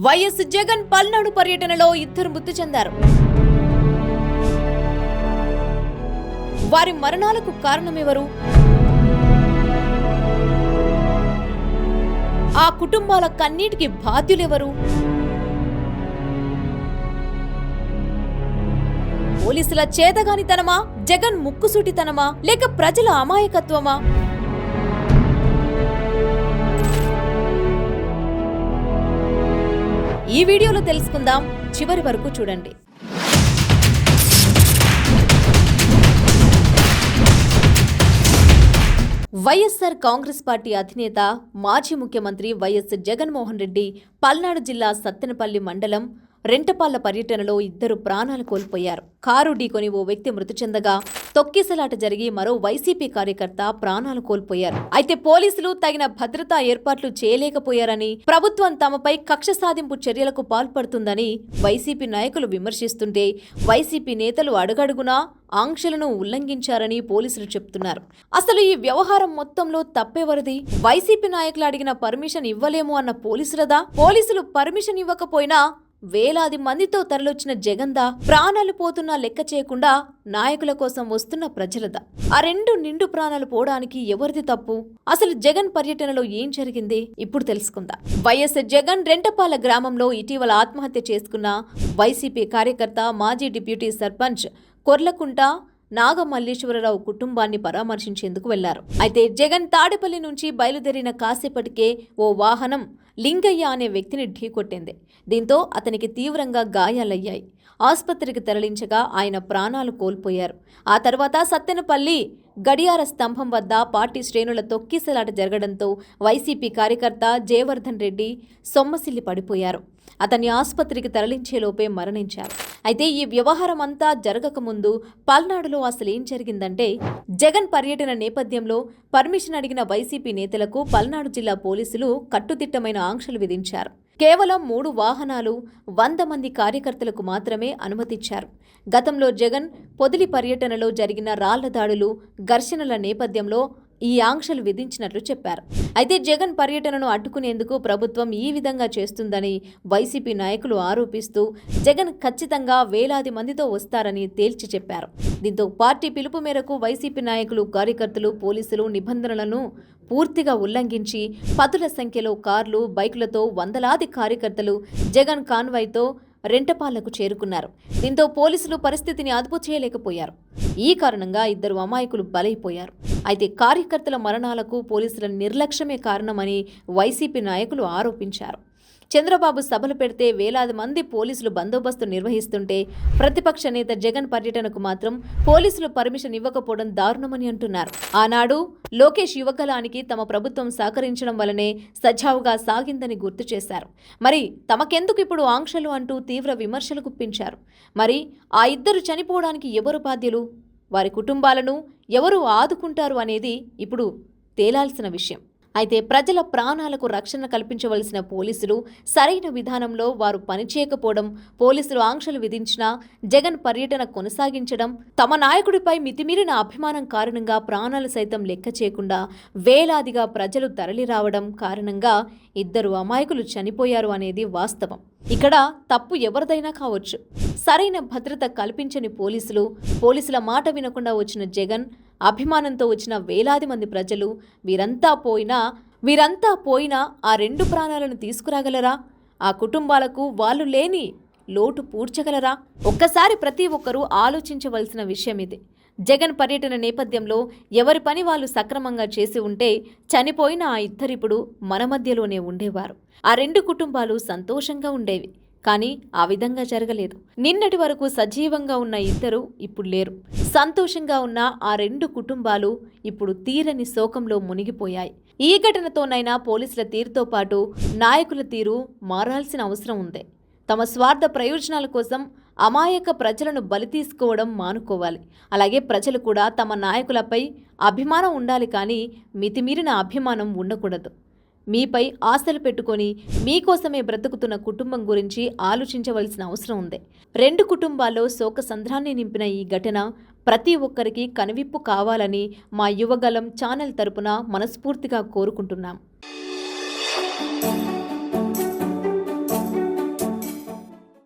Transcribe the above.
YS Jagan Palnadu పర్యటనలో ఇద్దరు మృతి చెందారు. వారి మరణాలకు కారణమెవరు? ఆ కుటుంబాల కన్నీటికి బాధ్యులెవరు? పోలీసుల చేతగానితనమా, జగన్ ముక్కుసూటితనమా, లేక ప్రజల అమాయకత్వమా? ఈ వీడియోలో తెలుసుకుందాం. చివరి వరకు చూడండి. వైఎస్ఆర్ కాంగ్రెస్ పార్టీ అధినేత మాజీ ముఖ్యమంత్రి వైఎస్ జగన్మోహన్ రెడ్డి పల్నాడు జిల్లా సత్తెనపల్లి మండలం రెంటపాళ్ల పర్యటనలో ఇద్దరు ప్రాణాలు కోల్పోయారు. కారు ఢీకొని ఓ వ్యక్తి మృతి చెందగా తొక్కిసలాట జరిగి మరో వైసీపీ కార్యకర్త ప్రాణాలు కోల్పోయారు. అయితే పోలీసులు తగిన భద్రతా ఏర్పాట్లు చేయలేకపోయారని, ప్రభుత్వం తమపై కక్ష సాధింపు చర్యలకు పాల్పడుతుందని వైసీపీ నాయకులు విమర్శిస్తుంటే, వైసీపీ నేతలు అడుగడుగునా ఆంక్షలను ఉల్లంఘించారని పోలీసులు చెప్తున్నారు. అసలు ఈ వ్యవహారం మొత్తంలో తప్పెవరిది? వైసీపీ నాయకులు అడిగిన పర్మిషన్ ఇవ్వలేము అన్న పోలీసులదా? పోలీసులు పర్మిషన్ ఇవ్వకపోయినా వేలాది మందితో తరలొచ్చిన జగన్దా? ప్రాణాలు పోతున్నా లెక్క చేయకుండా నాయకుల కోసం వస్తున్న ప్రజలదా? ఆ రెండు నిండు ప్రాణాలు పోవడానికి ఎవరిది తప్పు? అసలు జగన్ పర్యటనలో ఏం జరిగింది ఇప్పుడు తెలుసుకుందాం. వైఎస్ జగన్ రెంటపాల గ్రామంలో ఇటీవల ఆత్మహత్య చేసుకున్న వైసీపీ కార్యకర్త, మాజీ డిప్యూటీ సర్పంచ్ కొర్లకుంట నాగమల్లేశ్వరరావు కుటుంబాన్ని పరామర్శించేందుకు వెళ్లారు. అయితే జగన్ తాడేపల్లి నుంచి బయలుదేరిన కాసేపటికే ఓ వాహనం లింగయ్య అనే వ్యక్తిని ఢీకొట్టింది. దీంతో అతనికి తీవ్రంగా గాయాలయ్యాయి. ఆసుపత్రికి తరలించగా ఆయన ప్రాణాలు కోల్పోయారు. ఆ తర్వాత సత్తెనపల్లి గడియార స్తంభం వద్ద పార్టీ శ్రేణుల తొక్కిసలాట జరగడంతో వైసీపీ కార్యకర్త జయవర్ధన్ రెడ్డి సొమ్మసిల్లి పడిపోయారు. అతన్ని ఆసుపత్రికి తరలించేలోపే మరణించారు. అయితే ఈ వ్యవహారం అంతా జరగకముందు పల్నాడులో అసలేం జరిగిందంటే, జగన్ పర్యటన నేపథ్యంలో పర్మిషన్ అడిగిన వైసీపీ నేతలకు పల్నాడు జిల్లా పోలీసులు కట్టుదిట్టమైన ఆంక్షలు విధించారు. కేవలం 3 వాహనాలు, 100 మంది కార్యకర్తలకు మాత్రమే అనుమతిచ్చారు. గతంలో జగన్ పొదిలి పర్యటనలో జరిగిన రాళ్ల దాడులు, ఘర్షణల నేపథ్యంలో ఈ ఆంక్షలు విధించినట్లు చెప్పారు. అయితే జగన్ పర్యటనను అడ్డుకునేందుకు ప్రభుత్వం ఈ విధంగా చేస్తుందని వైసీపీ నాయకులు ఆరోపిస్తూ, జగన్ ఖచ్చితంగా వేలాది మందితో వస్తారని తేల్చి చెప్పారు. దీంతో పార్టీ పిలుపు మేరకు వైసీపీ నాయకులు, కార్యకర్తలు, పోలీసులు నిబంధనలను పూర్తిగా ఉల్లంఘించి పదుల సంఖ్యలో కార్లు, బైకులతో వందలాది కార్యకర్తలు జగన్ కాన్వాయ్తో రెంటపాళ్లకు చేరుకున్నారు. దీంతో పోలీసులు పరిస్థితిని అదుపు చేయలేకపోయారు. ఈ కారణంగా ఇద్దరు అమాయకులు బలైపోయారు. అయితే కార్యకర్తల మరణాలకు పోలీసుల నిర్లక్ష్యమే కారణమని వైసీపీ నాయకులు ఆరోపించారు. చంద్రబాబు సభలు పెడితే వేలాది మంది పోలీసులు బందోబస్తు నిర్వహిస్తుంటే, ప్రతిపక్ష నేత జగన్ పర్యటనకు మాత్రం పోలీసులు పర్మిషన్ ఇవ్వకపోవడం దారుణమని అంటున్నారు. ఆనాడు లోకేష్ యువగలానికి తమ ప్రభుత్వం సహకరించడం వల్లనే సజావుగా సాగిందని గుర్తు చేశారు. మరి తమకెందుకు ఇప్పుడు ఆంక్షలు అంటూ తీవ్ర విమర్శలు గుప్పించారు. మరి ఆ ఇద్దరు చనిపోవడానికి ఎవరు బాధ్యులు? వారి కుటుంబాలను ఎవరు ఆదుకుంటారు అనేది ఇప్పుడు తేలాల్సిన విషయం. అయితే ప్రజల ప్రాణాలకు రక్షణ కల్పించవలసిన పోలీసులు సరైన విధానంలో వారు పనిచేయకపోవడం, పోలీసులు ఆంక్షలు విధించినా జగన్ పర్యటన కొనసాగించడం, తమ నాయకుడిపై మితిమీరిన అభిమానం కారణంగా ప్రాణాలు సైతం లెక్క చేయకుండా వేలాదిగా ప్రజలు తరలిరావడం కారణంగా ఇద్దరు అమాయకులు చనిపోయారు అనేది వాస్తవం. ఇక్కడ తప్పు ఎవరిదైనా కావచ్చు. సరైన భద్రత కల్పించని పోలీసుల మాట వినకుండా వచ్చిన జగన్, అభిమానంతో వచ్చిన వేలాది మంది ప్రజలు, వీరంతా పోయినా ఆ 2 ప్రాణాలను తీసుకురాగలరా? ఆ కుటుంబాలకు వాళ్ళు లేని లోటు పూడ్చగలరా? ఒక్కసారి ప్రతి ఒక్కరూ ఆలోచించవలసిన విషయం ఇది. జగన్ పర్యటన నేపథ్యంలో ఎవరి పని వాళ్ళు సక్రమంగా చేసి ఉంటే చనిపోయిన ఆ ఇద్దరిప్పుడు మన మధ్యలోనే ఉండేవారు. ఆ 2 కుటుంబాలు సంతోషంగా ఉండేవి. కానీ ఆ విధంగా జరగలేదు. నిన్నటి వరకు సజీవంగా ఉన్న ఇద్దరు ఇప్పుడు లేరు. సంతోషంగా ఉన్న ఆ 2 కుటుంబాలు ఇప్పుడు తీరని శోకంలో మునిగిపోయాయి. ఈ ఘటనతోనైనా పోలీసుల తీరుతో పాటు నాయకుల తీరు మారాల్సిన అవసరం ఉంది. తమ స్వార్థ ప్రయోజనాల కోసం అమాయక ప్రజలను బలి తీసుకోవడం మానుకోవాలి. అలాగే ప్రజలు కూడా తమ నాయకులపై అభిమానం ఉండాలి, కానీ మితిమీరిన అభిమానం ఉండకూడదు. మీపై ఆశలు పెట్టుకొని మీకోసమే బ్రతుకుతున్న కుటుంబం గురించి ఆలోచించవలసిన అవసరం ఉంది. 2 కుటుంబాల్లో శోకసంద్రాన్ని నింపిన ఈ ఘటన ప్రతి ఒక్కరికి కనువిప్పు కావాలని మా యువగలం ఛానల్ తరపున మనస్ఫూర్తిగా కోరుకుంటున్నాం.